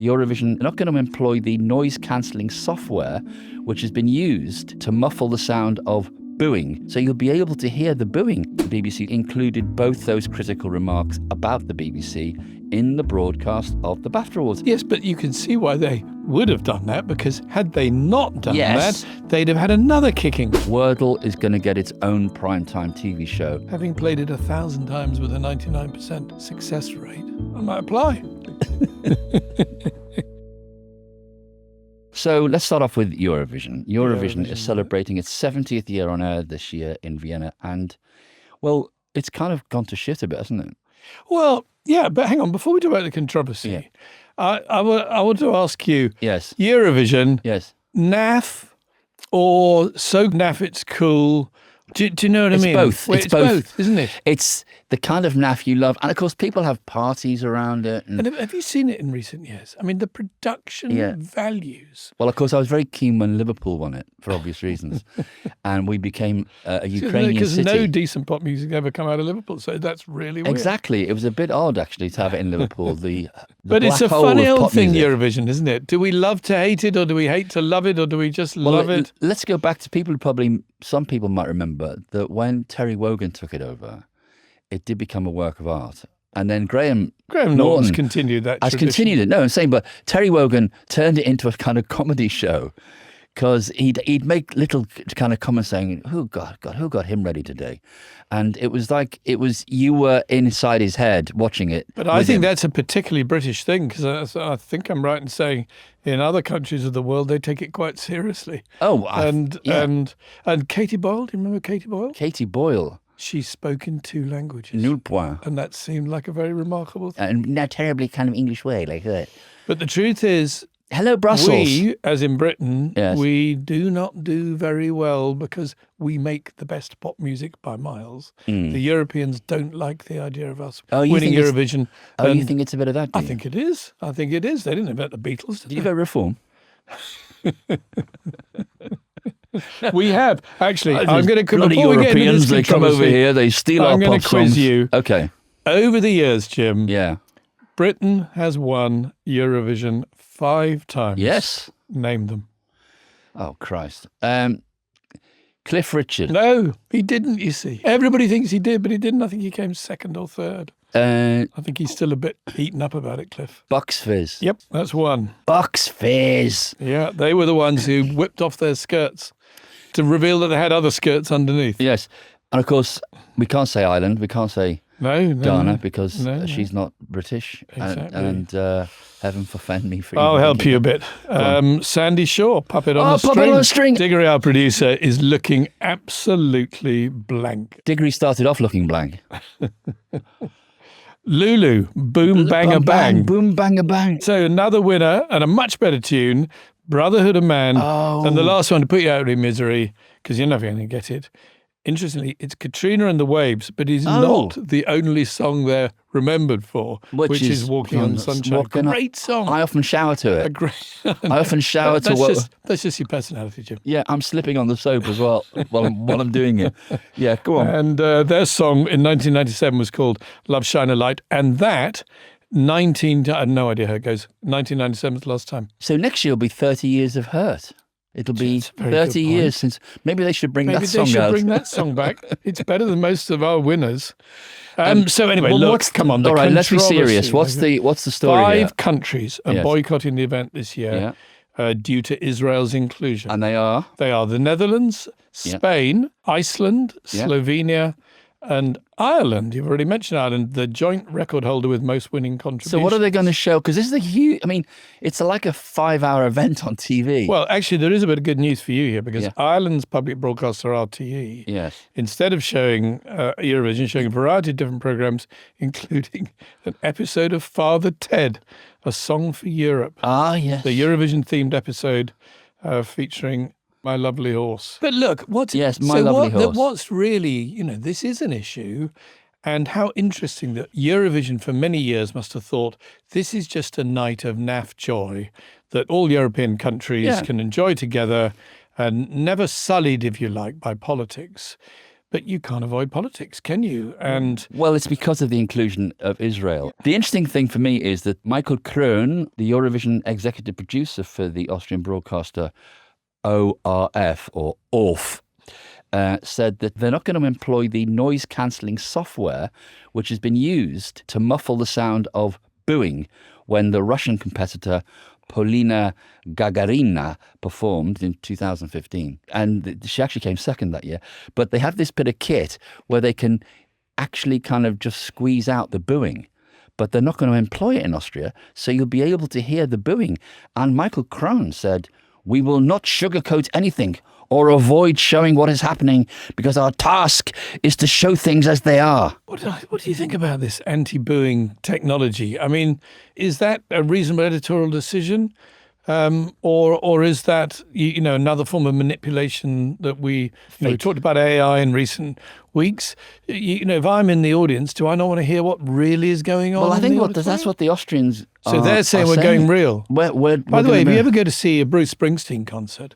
Eurovision are not going to employ the noise-cancelling software which has been used to muffle the sound of booing. So you'll be able to hear the booing. The BBC included both those critical remarks about the BBC in the broadcast of the BAFTA Awards. Yes, but you can see why they would have done that, because had they not done Yes. that, they'd have had another kicking. Wordle is going to get its own primetime TV show. Having played it 1,000 times with a 99% success rate, I might apply. So let's start off with Eurovision. Eurovision is celebrating its 70th year on air this year in Vienna. And, well, it's kind of gone to shit a bit, hasn't it? Well, yeah, but hang on. Before we talk about the controversy, Yeah. I want to ask you, Yes. Eurovision, Yes. naff or so naff it's cool? Do you know what I mean? Both. Well, It's it's both. both, isn't it? It's the kind of naff you love. And, of course, people have parties around it. And have you seen it in recent years? I mean, the production values. Well, of course, I was very keen when Liverpool won it, for obvious reasons. And we became a Ukrainian Because city. no decent pop music ever come out of Liverpool, so that's really weird. Exactly. It was a bit odd, actually, to have it in Liverpool. The But it's a black hole funny of old pop thing, music. Eurovision, isn't it? Do we love to hate it, or do we hate to love it, or do we just love it? Let's go back to people who probably, some people might remember that when Terry Wogan took it over, it did become a work of art. And then Graham Norton's continued that has tradition. continued it. No, I'm saying, but Terry Wogan turned it into a kind of comedy show because he'd make little kind of comments saying, who got him ready today? And it was like, you were inside his head watching it. But I think that's a particularly British thing, because I think I'm right in saying in other countries of the world, they take it quite seriously. Oh, and Katie Boyle, do you remember Katie Boyle? Katie Boyle. She spoke in 2 languages. Nul point. And that seemed like a very remarkable thing. And not terribly kind of English way, like that. But the truth is, Hello, Brussels. we, as in Britain, Yes. we do not do very well because we make the best pop music by miles. The Europeans don't like the idea of us Oh, you winning think it's- Eurovision. Oh, you And think it's a bit of that? Do I you? think it is. I think it is. They didn't invent the Beatles, Did you go reform? We have. Actually, I'm going to bloody before we get into Europeans. this They come over controversy, here. They steal our I'm pop going to quiz songs. you. Okay. Over the years, Jim, Yeah. Britain has won Eurovision 5 times. Yes. Name them. Oh Christ. Cliff Richard. No, he didn't, you see. Everybody thinks he did, but he didn't. I think he came 2nd or 3rd. I think he's still a bit eaten up about it, Cliff. Bucks Fizz. Yep, that's one. Bucks Fizz. Yeah, they were the ones who whipped off their skirts to reveal that they had other skirts underneath. Yes. And of course, we can't say Ireland. We can't say No, Ghana because no. she's not British. Exactly. And heaven forfend me for I'll even help thinking you a bit. Sandy Shaw, Puppet on Oh, a String. Puppet on a String. Diggory, our producer, is looking absolutely blank. Diggory started off looking blank. Lulu, Boom Bang Bang. Boom Bang Bang. So another winner and a much better tune, Brotherhood of Man. Oh. And the last one to put you out of your misery, because you're never going to get it. Interestingly, it's Katrina and the Waves, but it's not the only song they're remembered for, which is Walking on Sunshine. Great song. I often shower to A it. great, I often shower to what... That's just your personality, Jim. Yeah, I'm slipping on the soap as well while I'm doing it. Yeah, go on. And their song in 1997 was called Love Shine a Light. And that, I have no idea how it goes. 1997 was the last time. So next year will be 30 years of Hurt. It'll be That's a very 30 good years point. since... Maybe they should bring Maybe that song out. they should bring that song back. It's better than most of our winners. So anyway, well, look, come on. All right, let's be controversy. serious. What's the story 5 here? countries are Yes. boycotting the event this year due to Israel's inclusion. And they are? They are the Netherlands, Spain, Iceland, Slovenia, and Ireland. You've already mentioned Ireland, the joint record holder with most winning contributions. So what are they going to show? Because this is a huge... I mean, it's like a 5-hour event on TV. Well, actually, there is a bit of good news for you here, because Ireland's public broadcaster, RTE, Yes. instead of showing Eurovision, showing a variety of different programs, including an episode of Father Ted, A Song for Europe. Ah, yes. The Eurovision-themed episode featuring My Lovely Horse. But look, what's really, this is an issue. And how interesting that Eurovision for many years must have thought this is just a night of naff joy that all European countries can enjoy together and never sullied, if you like, by politics. But you can't avoid politics, can you? And well, it's because of the inclusion of Israel. The interesting thing for me is that Michael Krohn, the Eurovision executive producer for the Austrian broadcaster ORF, or ORF, said that they're not going to employ the noise-cancelling software which has been used to muffle the sound of booing when the Russian competitor Polina Gagarina performed in 2015. And she actually came second that year. But they have this bit of kit where they can actually kind of just squeeze out the booing. But they're not going to employ it in Austria, so you'll be able to hear the booing. And Michael Krohn said, "We will not sugarcoat anything or avoid showing what is happening because our task is to show things as they are." What do you think about this anti-booing technology? I mean, is that a reasonable editorial decision? Or is that, another form of manipulation that we talked about AI in recent weeks? If I'm in the audience, do I not want to hear what really is going on? Well, I think that's what the Austrians So they're saying we're going real. By the way, if you ever go to see a Bruce Springsteen concert,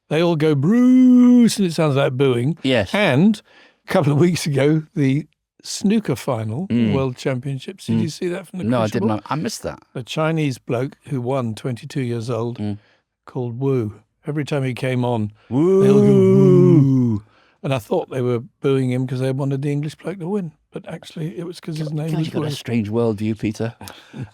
they all go, "Bruce," and it sounds like booing. Yes. And a couple of weeks ago, the snooker final, World Championships. Did you see that from the No, I Crucible? didn't. I missed that. A Chinese bloke who won, 22 years old, called Wu. Every time he came on, Woo! they all go, "Woo!" And I thought they were booing him because they wanted the English bloke to win. But actually, it was because his name was You've got Wu. a strange worldview, Peter.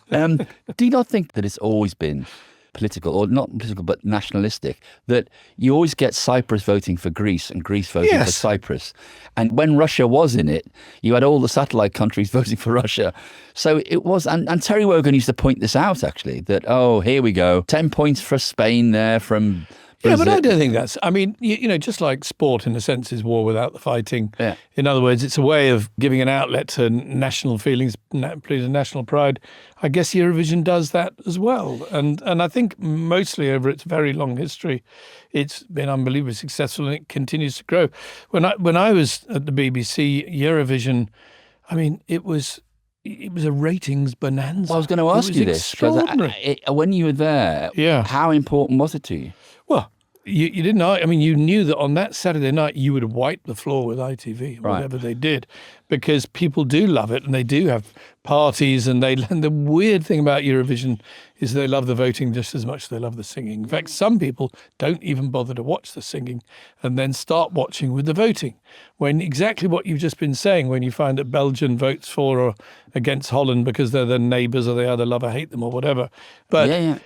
Do you not think that it's always been political, or not political, but nationalistic, that you always get Cyprus voting for Greece and Greece voting for Cyprus? And when Russia was in it, you had all the satellite countries voting for Russia. So it was, and Terry Wogan used to point this out, actually, that, oh, here we go, 10 points for Spain there from Brazil. Yeah, but I don't think that's, I mean, just like sport in a sense is war without the fighting. Yeah. In other words, it's a way of giving an outlet to national feelings, national pride. I guess Eurovision does that as well. And I think mostly over its very long history, it's been unbelievably successful and it continues to grow. When I was at the BBC, Eurovision, I mean, it was a ratings bonanza. Well, I was going to ask you this, because when you were there, how important was it to you? Well, you didn't know. I mean, you knew that on that Saturday night you would wipe the floor with ITV, whatever they did, because people do love it and they do have parties. And the weird thing about Eurovision is they love the voting just as much as they love the singing. In fact, some people don't even bother to watch the singing and then start watching with the voting. When exactly what you've just been saying, when you find that Belgium votes for or against Holland because they're their neighbours or they either love or hate them or whatever. But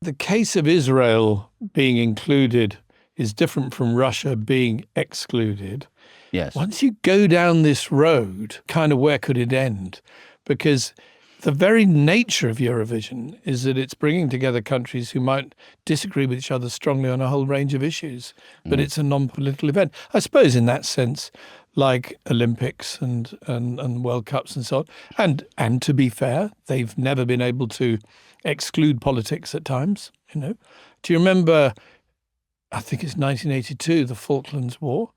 the case of Israel being included is different from Russia being excluded. Yes. Once you go down this road, kind of where could it end? Because the very nature of Eurovision is that it's bringing together countries who might disagree with each other strongly on a whole range of issues, but it's a non-political event. I suppose in that sense, like Olympics and World Cups and so on. And to be fair, they've never been able to exclude politics at times. Do you remember, I think it's 1982, the Falklands War,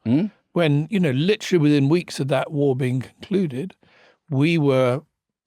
when, literally within weeks of that war being concluded, we were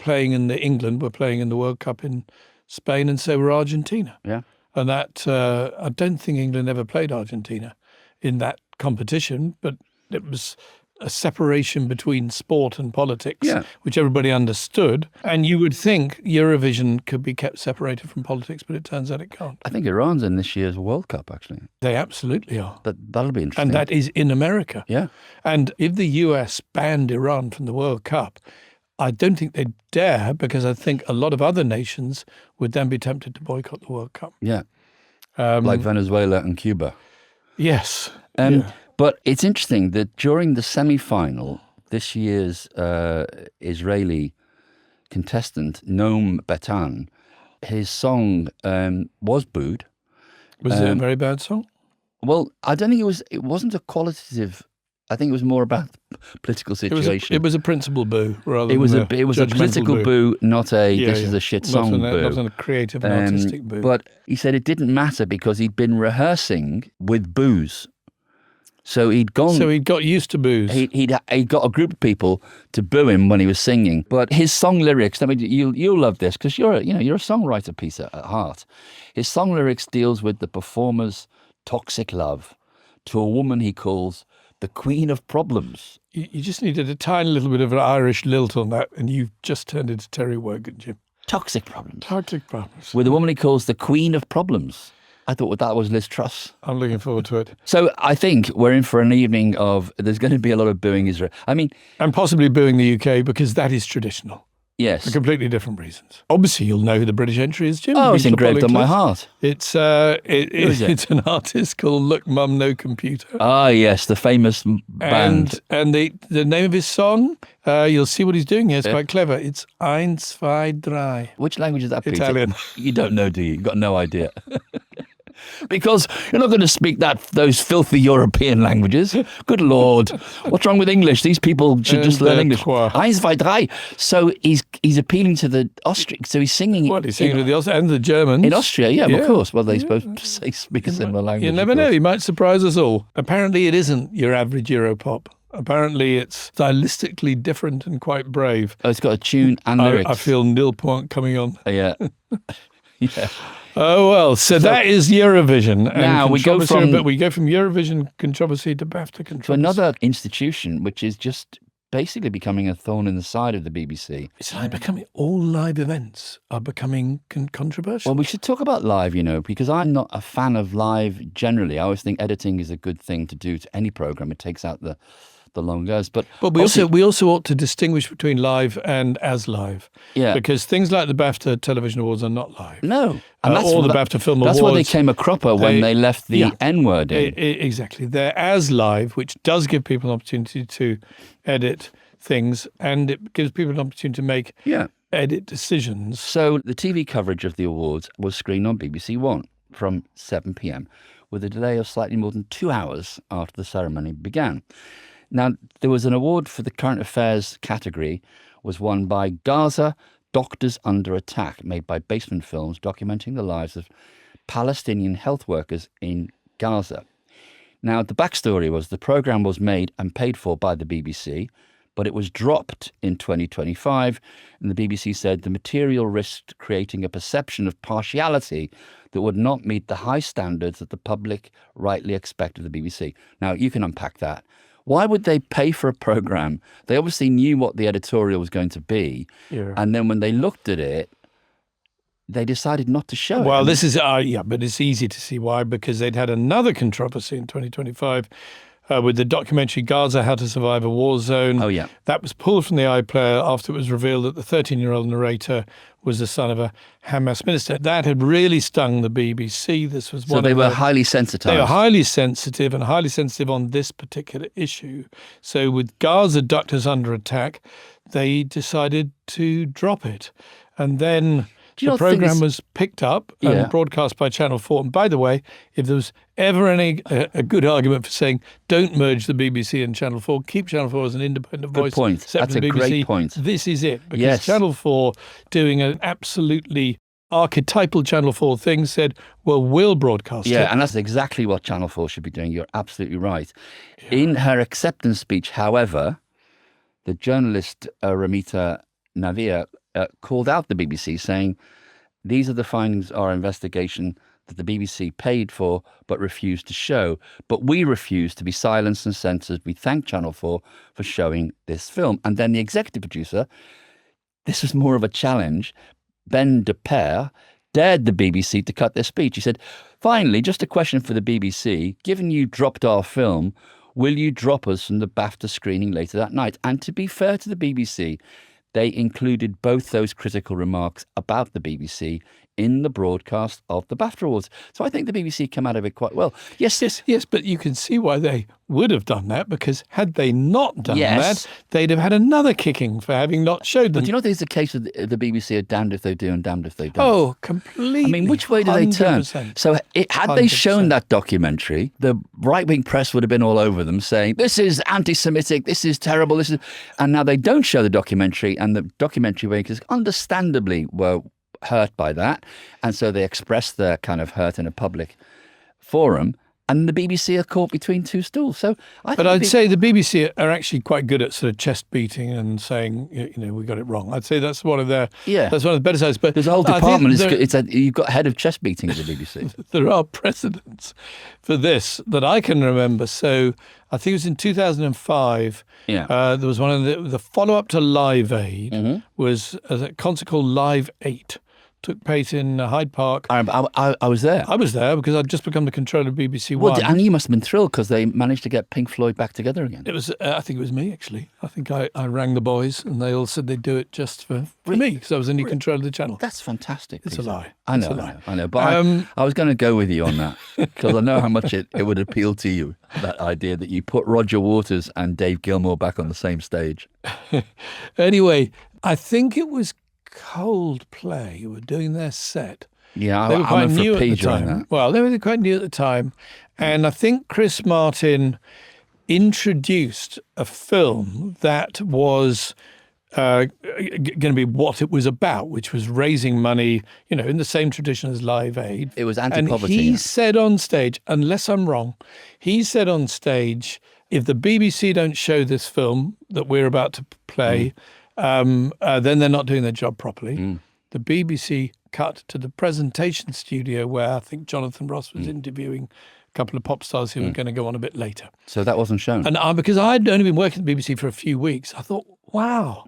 England were playing in the World Cup in Spain, and so were Argentina. Yeah. And that, I don't think England ever played Argentina in that competition, but it was a separation between sport and politics, which everybody understood. And you would think Eurovision could be kept separated from politics, but it turns out it can't. I think Iran's in this year's World Cup, actually. They absolutely are. That'll be interesting. And that is in America. Yeah. And if the US banned Iran from the World Cup, I don't think they'd dare, because I think a lot of other nations would then be tempted to boycott the World Cup. Yeah. Like Venezuela and Cuba. Yes. But it's interesting that during the semi-final, this year's Israeli contestant, Noam Betan, his song was booed. Was it a very bad song? Well, I don't think it wasn't a qualitative. I think it was more about the political situation. It was a principal boo rather it was than it was a political boo, not a this is a shit song boo. Not a creative and artistic boo. But he said it didn't matter because he'd been rehearsing with boos. So he'd got used to boos. He'd got a group of people to boo him when he was singing. But his song lyrics, I mean, you'll love this because you're a songwriter, Peter, at heart. His song lyrics deals with the performer's toxic love to a woman he calls the Queen of Problems. You just needed a tiny little bit of an Irish lilt on that, and you've just turned into Terry Wogan, Jim. Toxic Problems. Toxic Problems. With a woman he calls the Queen of Problems. I thought that was Liz Truss. I'm looking forward to it. So I think we're in for an evening of, there's going to be a lot of booing Israel. I mean... And possibly booing the UK, because that is traditional. Yes. For completely different reasons. Obviously, you'll know who the British entry is, Jim. Oh, it's engraved on my heart. It's it's an artist called Look Mum No Computer. Ah, yes, the famous band. And the name of his song, you'll see what he's doing here. It's quite clever. It's Eins, zwei, drei. Which language is that, Peter? Italian. You don't know, do you? You've got no idea. Because you're not going to speak those filthy European languages. Good Lord. What's wrong with English? These people should just learn English. Eins, zwei, drei. So he's appealing to the Austrian. So he's singing. What, he's singing to the Austrians and the Germans? In Austria, yeah, of course. Well, they supposed to speak a similar language. You never know. He might surprise us all. Apparently, it isn't your average Europop. Apparently, it's stylistically different and quite brave. Oh, it's got a tune and lyrics. I feel nil point coming on. Yeah. Yeah. Oh, well, so that is Eurovision. Now we go from Eurovision controversy to BAFTA controversy. To another institution which is just basically becoming a thorn in the side of the BBC. It's like becoming, all live events are becoming controversial. Well, we should talk about live, because I'm not a fan of live generally. I always think editing is a good thing to do to any program. It takes out the long goes. But we also ought to distinguish between live and as live. Yeah. Because things like the BAFTA Television Awards are not live. No. And the BAFTA Film Awards. That's why they came a cropper when they left the N-word in. Exactly. They're as live, which does give people an opportunity to edit things, and it gives people an opportunity to make edit decisions. So the TV coverage of the awards was screened on BBC One from 7 p.m. with a delay of slightly more than 2 hours after the ceremony began. Now, there was an award for the current affairs category, was won by Gaza, Doctors Under Attack, made by Basement Films, documenting the lives of Palestinian health workers in Gaza. Now, the backstory was the programme was made and paid for by the BBC, but it was dropped in 2025, and the BBC said the material risked creating a perception of partiality that would not meet the high standards that the public rightly expect of the BBC. Now, you can unpack that. Why would they pay for a programme? They obviously knew what the editorial was going to be. Yeah. And then when they looked at it, they decided not to show it. Well, this is, but it's easy to see why, because they'd had another controversy in 2025 with the documentary Gaza, How to Survive a War Zone. Oh, yeah. That was pulled from the iPlayer after it was revealed that the 13-year-old narrator was the son of a Hamas minister. That had really stung the BBC. This was so they were highly sensitive. They were highly sensitive and highly sensitive on this particular issue. So with Gaza Doctors Under Attack, they decided to drop it. And then the programme was picked up and broadcast by Channel 4. And by the way, if there was ever a good argument for saying don't merge the BBC and Channel 4, keep Channel 4 as an independent voice. Good point. That's a great point. This is it. Because Channel 4, doing an absolutely archetypal Channel 4 thing, said, well, we'll broadcast it. Yeah, and that's exactly what Channel 4 should be doing. You're absolutely right. Yeah. In her acceptance speech, however, the journalist Ramita Navia called out the BBC, saying, these are the findings of our investigation that the BBC paid for but refused to show. But we refuse to be silenced and censored. We thank Channel 4 for showing this film. And then the executive producer, this was more of a challenge, Ben de Pere, dared the BBC to cut their speech. He said, finally, just a question for the BBC. Given you dropped our film, will you drop us from the BAFTA screening later that night? And to be fair to the BBC, they included both those critical remarks about the BBC in the broadcast of the BAFTA Awards. So I think the BBC came out of it quite well. Yes, but you can see why they would have done that, because had they not done that, they'd have had another kicking for having not showed them. But do you know there's a case of the BBC are damned if they do and damned if they don't? Oh, completely. I mean, which way do they turn? So had they shown that documentary, the right-wing press would have been all over them saying, this is anti-Semitic, this is terrible, and now they don't show the documentary, and the documentary makers understandably were hurt by that, and so they expressed their kind of hurt in a public forum, And the BBC are caught between two stools. So, I'd say the BBC are actually quite good at sort of chest beating and saying, we got it wrong. I'd say that's one of their that's one of the better sides. But there's a whole department. You've got head of chest beating at the BBC. There are precedents for this that I can remember. So I think it was in 2005. Yeah. There was one of the follow-up to Live Aid was a concert called Live 8. Took place in Hyde Park. I was there. I was there because I'd just become the controller of BBC One. And you must have been thrilled because they managed to get Pink Floyd back together again. It was. I think it was me, actually. I think I rang the boys and they all said they'd do it just for me because I was the new controller of the channel. That's fantastic. It's a lie. I know. But I was going to go with you on that because I know how much it would appeal to you, that idea that you put Roger Waters and Dave Gilmour back on the same stage. Anyway, I think it was Coldplay who were doing their set. Yeah, they were quite new at the time. That. Well, they were quite new at the time. And I think Chris Martin introduced a film that was going to be what it was about, which was raising money, in the same tradition as Live Aid. It was anti-poverty. And he said on stage, unless I'm wrong, he said on stage, if the BBC don't show this film that we're about to play, then they're not doing their job properly. The BBC cut to the presentation studio where I think Jonathan Ross was interviewing a couple of pop stars who were going to go on a bit later. So that wasn't shown? And because I'd only been working at the BBC for a few weeks, I thought, wow,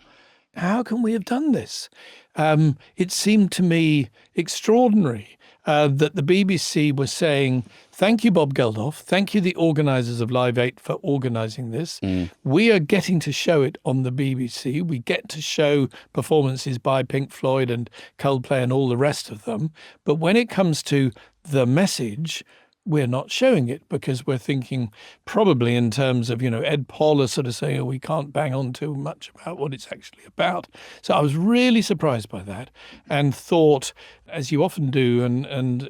how can we have done this? It seemed to me extraordinary that the BBC was saying, thank you, Bob Geldof. Thank you, the organisers of Live 8, for organising this. We are getting to show it on the BBC. We get to show performances by Pink Floyd and Coldplay and all the rest of them. But when it comes to the message, we're not showing it because we're thinking probably in terms of, Ed Poller sort of saying, we can't bang on too much about what it's actually about. So I was really surprised by that and thought, as you often do, and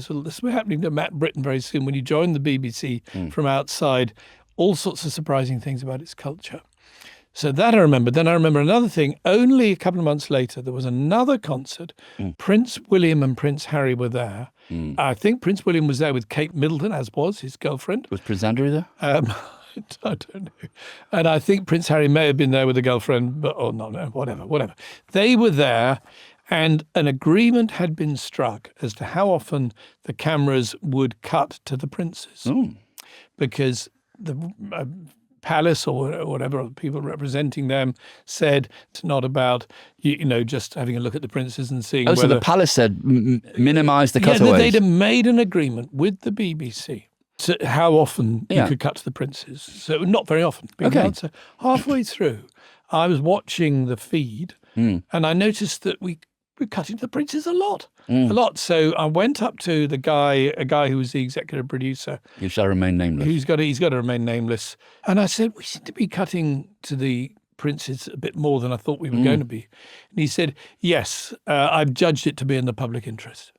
so this will be happening to Matt Britton very soon when you join the BBC from outside, all sorts of surprising things about its culture. So that I remember. Then I remember another thing. Only a couple of months later, there was another concert. Prince William and Prince Harry were there. I think Prince William was there with Kate Middleton, as was his girlfriend. Was Prince Andrew there? I don't know. And I think Prince Harry may have been there with a girlfriend, but whatever. They were there, and an agreement had been struck as to how often the cameras would cut to the princes. Because the palace or whatever people representing them said it's not about just having a look at the princes and seeing whether... so the palace said minimise the cutaways. They'd have made an agreement with the BBC to how often you could cut to the princes. So not very often. So halfway through, I was watching the feed and I noticed that we're cutting to the princes a lot. So I went up to a guy who was the executive producer. You shall remain nameless. He's got to remain nameless. And I said, we seem to be cutting to the princes a bit more than I thought we were going to be. And he said, yes, I've judged it to be in the public interest.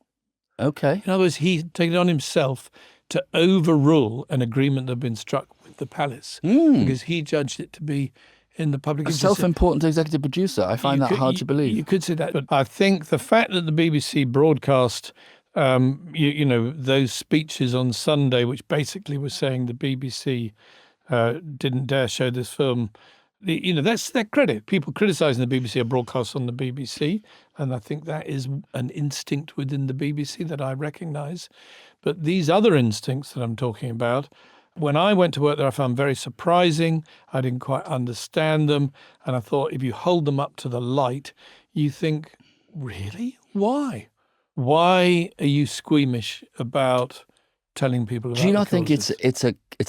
Okay. In other words, he's taken it on himself to overrule an agreement that had been struck with the palace because he judged it to be in the public interest. Self-important executive producer. I find that hard to believe. You could say that. But I think the fact that the BBC broadcast, those speeches on Sunday, which basically was saying the BBC didn't dare show this film, that's their credit. People criticising the BBC are broadcast on the BBC, and I think that is an instinct within the BBC that I recognise. But these other instincts that I'm talking about, when I went to work there, I found very surprising. I didn't quite understand them. And I thought, if you hold them up to the light, you think, really? Why? Why are you squeamish about telling people about Do you not think causes? it's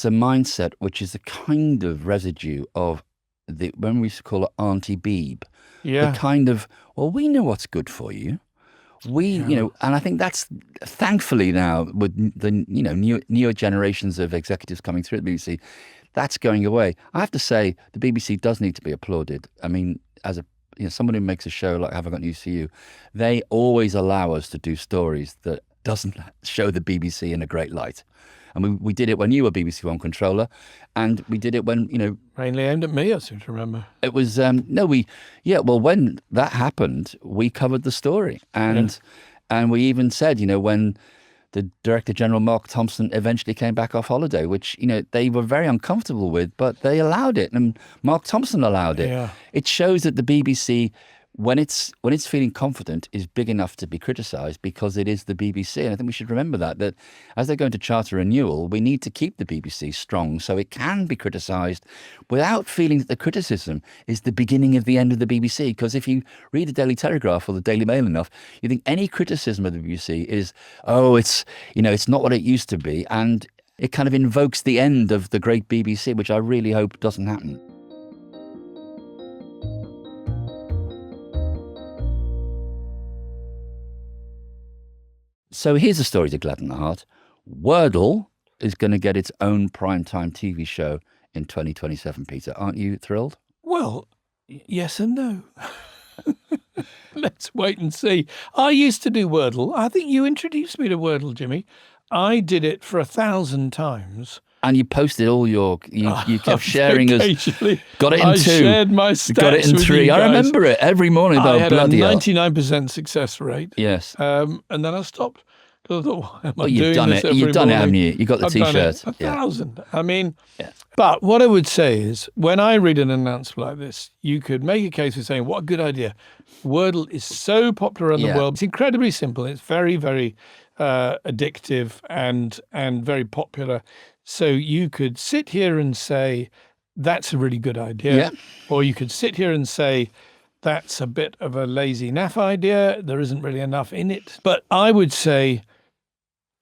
a mindset which is a kind of residue of when we used to call it Auntie Beeb? Yeah. The kind of, well, we know what's good for you. And I think that's thankfully now with the newer generations of executives coming through at the BBC, that's going away. I have to say the BBC does need to be applauded. I mean, as someone who makes a show like Have I Got News for You, they always allow us to do stories that doesn't show the BBC in a great light. And we did it when you were BBC One controller, and we did it when, mainly aimed at me, I seem to remember. It was, when that happened, we covered the story. And we even said, when the Director General, Mark Thompson, eventually came back off holiday, which, they were very uncomfortable with, but they allowed it, and Mark Thompson allowed it. Yeah. It shows that the BBC, when it's feeling confident, is big enough to be criticised because it is the BBC. And I think we should remember that as they go into charter renewal, we need to keep the BBC strong so it can be criticised without feeling that the criticism is the beginning of the end of the BBC. Because if you read the Daily Telegraph or the Daily Mail enough, you think any criticism of the BBC is, it's not what it used to be. And it kind of invokes the end of the great BBC, which I really hope doesn't happen. So here's a story to gladden the heart. Wordle is going to get its own primetime TV show in 2027, Peter. Aren't you thrilled? Well, yes and no. Let's wait and see. I used to do Wordle. I think you introduced me to Wordle, Jimmy. I did it for 1,000 times. And you posted all you kept sharing us. Got it in 2. I shared my stats. Got it in 3. I remember it every morning. I had a 99% success rate. Yes. And then I stopped. I thought, why am I you've doing done this it. every You've done morning? it, haven't you? You got the T-shirt. 1,000. I mean, but what I would say is, when I read an announcement like this, you could make a case for saying, what a good idea. Wordle is so popular around the world. It's incredibly simple. It's very, very addictive and very popular. So you could sit here and say, that's a really good idea. Yeah. Or you could sit here and say, that's a bit of a lazy naff idea. There isn't really enough in it. But I would say,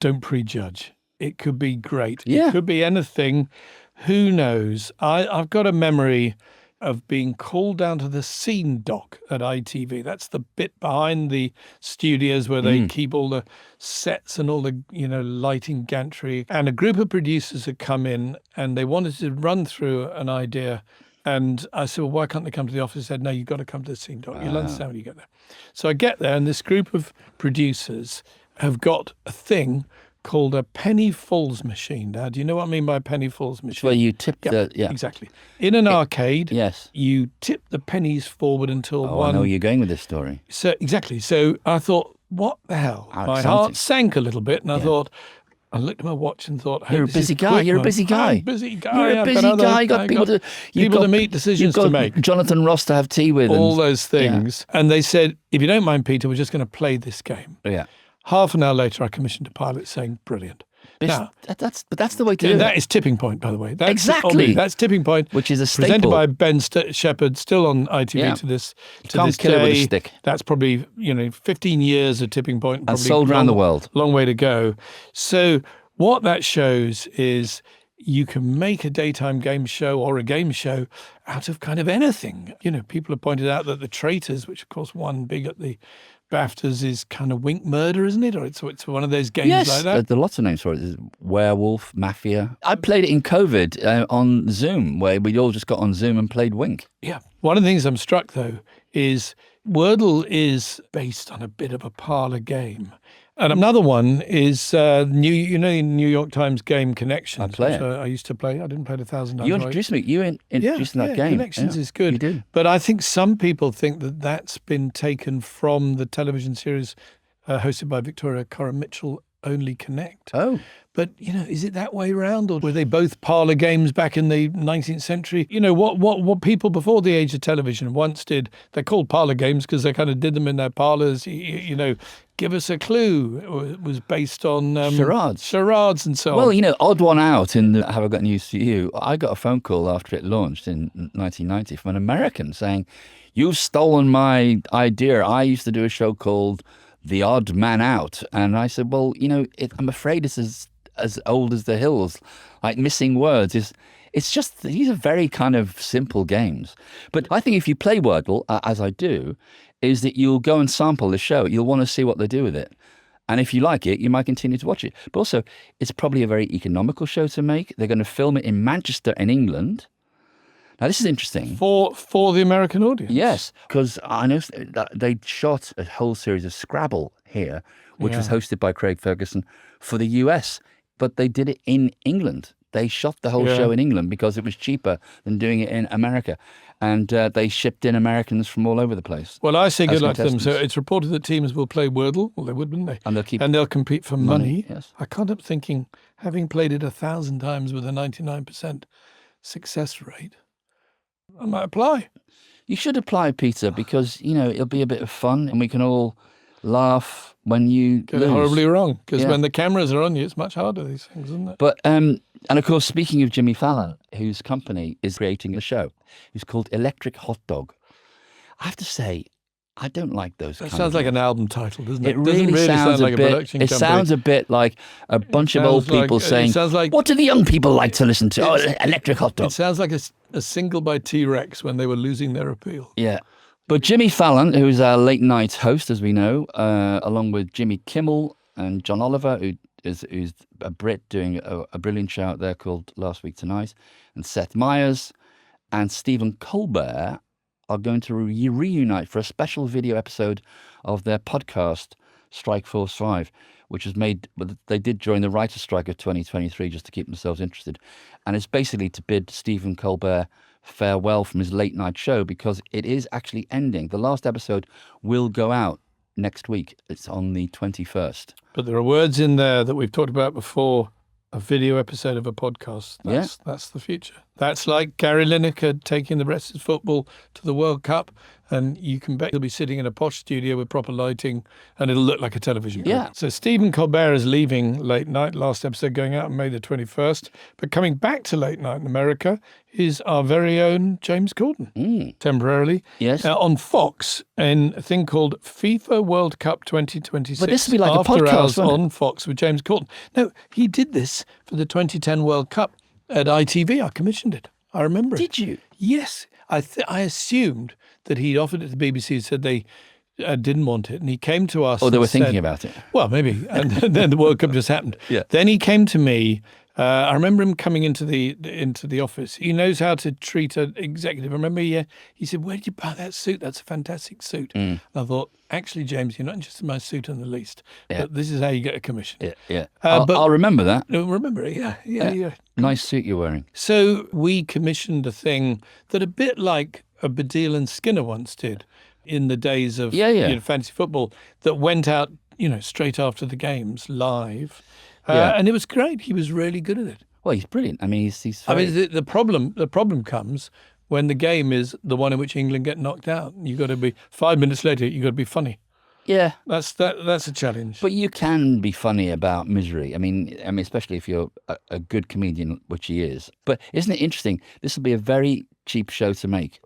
don't prejudge. It could be great. Yeah. It could be anything. Who knows? I've got a memory of being called down to the scene dock at ITV. That's the bit behind the studios where they keep all the sets and all the, lighting gantry. And a group of producers had come in and they wanted to run through an idea. And I said, well, why can't they come to the office? They said, no, you've got to come to the scene dock. You'll understand when you get there. So I get there and this group of producers have got a thing called a penny falls machine. Now, do you know what I mean by a penny falls machine? It's where you tip Exactly. In an arcade, yes, you tip the pennies forward until one... I know where you're going with this story. So, exactly. So I thought, what the hell? My heart sank a little bit and I thought... I looked at my watch and thought, hey, You're a busy guy. You're a busy guy. I'm a busy guy. You're a busy guy. You got people to meet, decisions to make. Jonathan Ross to have tea with. All those things. Yeah. And they said, if you don't mind, Peter, we're just going to play this game. Yeah. Half an hour later, I commissioned a pilot saying, brilliant. Now, that's the way to do it. That is Tipping Point, by the way. That's exactly. That's Tipping Point. Which is a staple. Presented by Ben Shepherd, still on ITV to this Can't kill it with a stick. That's probably, 15 years of Tipping Point. And sold around the world. Long way to go. So what that shows is you can make a daytime game show or a game show out of kind of anything. People have pointed out that The Traitors, which of course won big at the BAFTAs, is kind of Wink Murder, isn't it? Or it's one of those games like that. There are lots of names for it. There's Werewolf, Mafia. I played it in COVID on Zoom, where we all just got on Zoom and played Wink. Yeah. One of the things I'm struck, though, is Wordle is based on a bit of a parlour game. And another one is New York Times game Connections. I play it. I used to play. I didn't play it 1,000 times. You introduced me. You introduced that game. Connections is good. You did. But I think some people think that that's been taken from the television series hosted by Victoria Coren Mitchell, Only Connect. Oh. But, is it that way around? Or were they both parlour games back in the 19th century? What people before the age of television once did, they're called parlour games because they kind of did them in their parlours. Give us a clue. It was based on... Charades and so on. Well, odd one out in Have I Got News for You? I got a phone call after it launched in 1990 from an American saying, you've stolen my idea. I used to do a show called The Odd Man Out. And I said, well, I'm afraid it's as old as the hills. Like Missing Words it's just, these are very kind of simple games. But I think if you play Wordle, as I do, is that you'll go and sample the show. You'll want to see what they do with it. And if you like it, you might continue to watch it. But also, it's probably a very economical show to make. They're going to film it in Manchester in England. Now, this is interesting. For the American audience? Yes, because I know that they shot a whole series of Scrabble here, which was hosted by Craig Ferguson for the US. But they did it in England They shot the whole show in England because it was cheaper than doing it in America. And they shipped in Americans from all over the place. Well, I say good luck to them. So it's reported that teams will play Wordle. Well, they would, wouldn't they? And they'll compete for money. Yes. I can't help thinking, having played it 1,000 times with a 99% success rate, I might apply. You should apply, Peter, because, it'll be a bit of fun and we can all laugh when you get it horribly wrong. Because when the cameras are on you, it's much harder, these things, isn't it? But, and of course, speaking of Jimmy Fallon, whose company is creating a show, it's called Electric Hot Dog. I have to say, I don't like those. That sounds like an album title, doesn't it? It really sounds like a production company. It sounds a bit like a bunch of old people saying, what do the young people like to listen to? Oh, Electric Hot Dog. It sounds like a single by T-Rex when they were losing their appeal. Yeah. But Jimmy Fallon, who's our late night host, as we know, along with Jimmy Kimmel and John Oliver, who's a Brit doing a brilliant show out there called Last Week Tonight, and Seth Myers and Stephen Colbert are going to reunite for a special video episode of their podcast, Strike Force 5, which was made, they did during the writer's strike of 2023 just to keep themselves interested. And it's basically to bid Stephen Colbert farewell from his late night show because it is actually ending. The last episode will go out next week. It's on the 21st. But there are words in there that we've talked about before. A video episode of a podcast. That's the future. That's like Gary Lineker taking the Brexit football to the World Cup, and you can bet he'll be sitting in a posh studio with proper lighting, and it'll look like a television program. So Stephen Colbert is leaving late night. Last episode going out on May the 21st. But coming back to late night in America is our very own James Corden, temporarily. Yes. On Fox, in a thing called FIFA World Cup 2026. But this will be like After a podcast, Hours on Fox with James Corden. No, he did this for the 2010 World Cup at ITV. I commissioned it. I remember it. Did you? Yes. I assumed that he'd offered it to the BBC, said they didn't want it, and he came to us. Oh, they were thinking about it. Well, maybe. And then the World Cup just happened. Yeah. Then he came to me. I remember him coming into the office. He knows how to treat an executive. I remember he said, "Where did you buy that suit? That's a fantastic suit." And I thought, actually, James, you're not interested in my suit in the least. But this is how you get a commission. Yeah. I'll remember that. Remember it, yeah. Nice suit you're wearing. So we commissioned a thing that a bit like a Baddiel and Skinner once did in the days of fantasy football, that went out, straight after the games live. And it was great. He was really good at it. Well, he's brilliant. I mean, he's very... I mean, the problem comes when the game is the one in which England get knocked out. You've got to be 5 minutes later. You've got to be funny. Yeah, that's a challenge. But you can be funny about misery. I mean, especially if you're a good comedian, which he is. But isn't it interesting? This will be a very cheap show to make.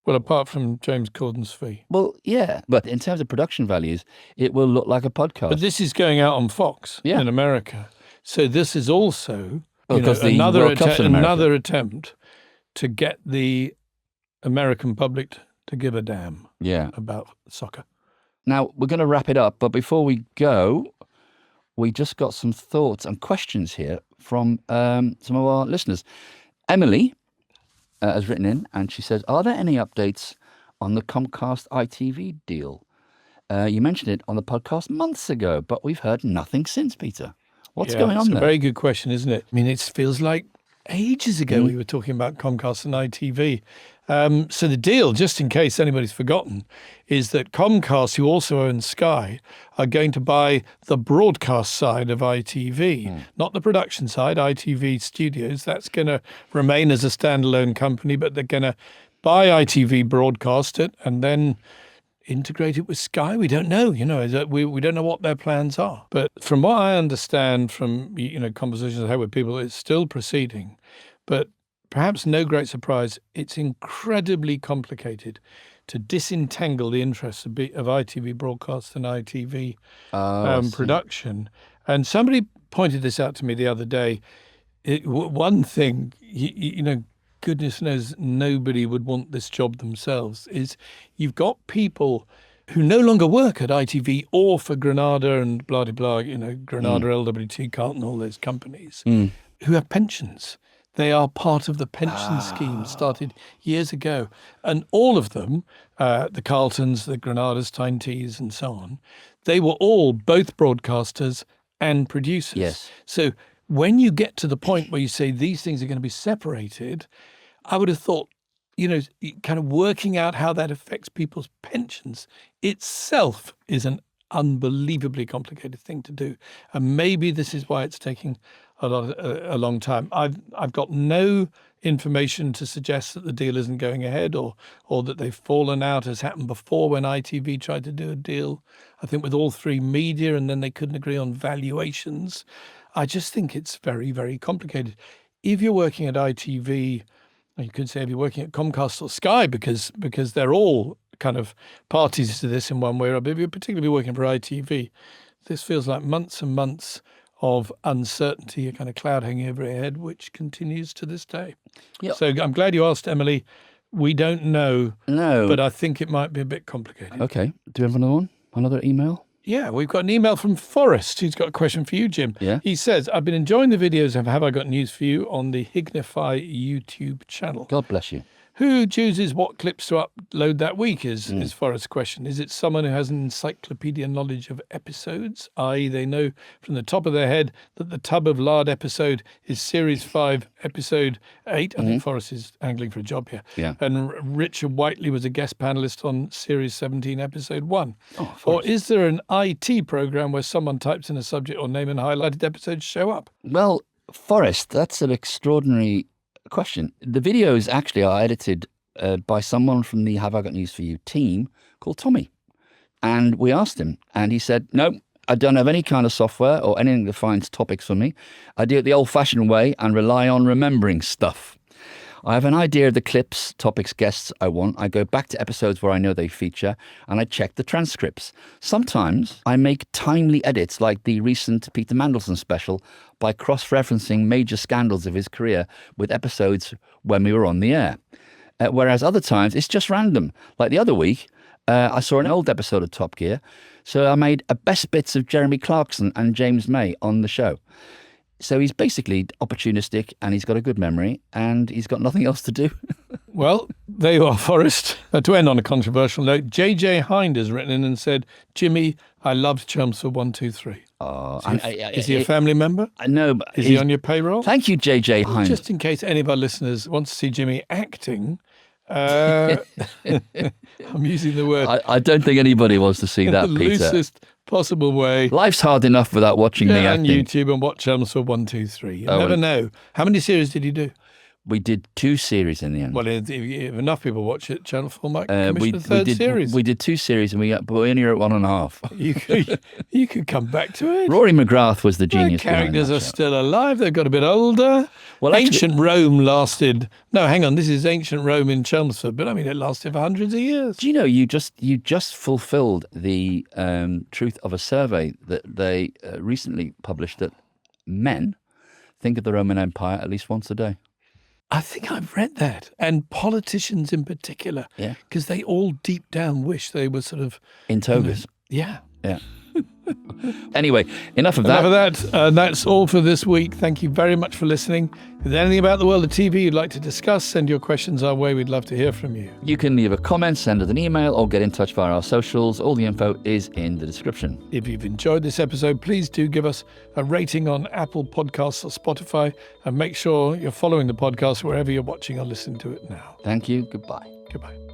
Well, apart from James Corden's fee. Well, yeah, but in terms of production values, it will look like a podcast. But this is going out on Fox in America. So this is also another attempt to get the American public to give a damn about soccer. Now, we're going to wrap it up, but before we go, we just got some thoughts and questions here from some of our listeners. Emily has written in, and she says, are there any updates on the Comcast ITV deal? You mentioned it on the podcast months ago, but we've heard nothing since, Peter. What's going on there? It's a very good question, isn't it? I mean, it feels like ages ago we were talking about Comcast and ITV. So the deal, just in case anybody's forgotten, is that Comcast, who also owns Sky, are going to buy the broadcast side of ITV, not the production side, ITV Studios. That's going to remain as a standalone company, but they're going to buy ITV, broadcast it, and then integrate it with Sky. We don't know, we don't know what their plans are. But from what I understand from, conversations I had with people, it's still proceeding. But perhaps no great surprise, it's incredibly complicated to disentangle the interests of ITV broadcast and ITV production. And somebody pointed this out to me the other day. One thing, goodness knows nobody would want this job themselves, is you've got people who no longer work at ITV or for Granada and blah-de-blah, Granada, LWT, Carlton, all those companies, who have pensions. They are part of the pension scheme started years ago. And all of them, the Carltons, the Granadas, Tyne Tees and so on, they were all both broadcasters and producers. Yes. So when you get to the point where you say these things are going to be separated, I would have thought, kind of working out how that affects people's pensions itself is an unbelievably complicated thing to do. And maybe this is why it's taking a long time. I've got no information to suggest that the deal isn't going ahead or that they've fallen out, as happened before when ITV tried to do a deal, I think with all three media, and then they couldn't agree on valuations. I just think it's very, very complicated. If you're working at ITV, you could say if you're working at Comcast or Sky, because they're all kind of parties to this in one way or other. If you're particularly working for ITV, this feels like months and months of uncertainty, a kind of cloud hanging over your head, which continues to this day. Yep. So I'm glad you asked, Emily. We don't know, but I think it might be a bit complicated. Okay. Do you have another one? Another email? Yeah, we've got an email from Forrest, who's got a question for you, Jim. Yeah. He says, I've been enjoying the videos of Have I Got News For You on the Hignify YouTube channel. God bless you. Who chooses what clips to upload that week is Forrest's question. Is it someone who has an encyclopedia knowledge of episodes, i.e. they know from the top of their head that the Tub of Lard episode is Series 5, Episode 8? I think Forrest is angling for a job here. Yeah. And Richard Whiteley was a guest panelist on Series 17, Episode 1. Oh, or is there an IT program where someone types in a subject or name and highlighted episodes show up? Well, Forrest, that's an extraordinary question. The videos actually are edited by someone from the Have I Got News For You team called Tommy. And we asked him, and he said, no, I don't have any kind of software or anything that finds topics for me. I do it the old-fashioned way and rely on remembering stuff. I have an idea of the clips, topics, guests I want. I go back to episodes where I know they feature, and I check the transcripts. Sometimes I make timely edits, like the recent Peter Mandelson special, by cross-referencing major scandals of his career with episodes when we were on the air. Whereas other times, it's just random. Like the other week, I saw an old episode of Top Gear, so I made a best bits of Jeremy Clarkson and James May on the show. So he's basically opportunistic, and he's got a good memory, and he's got nothing else to do. Well, there you are, Forrest. To end on a controversial note, JJ Hind has written in and said, Jimmy, I loved Chelmsford 123. Is he a family member? No. Is he on your payroll? Thank you, JJ Hind. Just in case any of our listeners want to see Jimmy acting, I'm using the word. I don't think anybody wants to see that, the Peter. Loosest possible way. Life's hard enough without watching me acting. On YouTube and watch Chelmsford 123. You never know. How many series did you do? We did 2 series in the end. Well, if enough people watch it, Channel 4 might commission a third series. We did 2 series, but we only wrote 1.5. You could come back to it. Rory McGrath was the genius. The characters are still alive. They've got a bit older. Well, ancient Rome lasted. No, hang on. This is ancient Rome in Chelmsford, but I mean, it lasted for hundreds of years. Do you know you just fulfilled the truth of a survey that they recently published that men think of the Roman Empire at least once a day. I think I've read that. And politicians in particular. Yeah. Because they all deep down wish they were sort of... in togas. Yeah. Yeah. Anyway, enough of that. That's all for this week. Thank you very much for listening. If there's anything about the world of TV you'd like to discuss, send your questions our way. We'd love to hear from you. You can leave a comment, send us an email, or get in touch via our socials. All the info is in the description. If you've enjoyed this episode, please do give us a rating on Apple Podcasts or Spotify, and make sure you're following the podcast wherever you're watching or listening to it now. Thank you. Goodbye. Goodbye.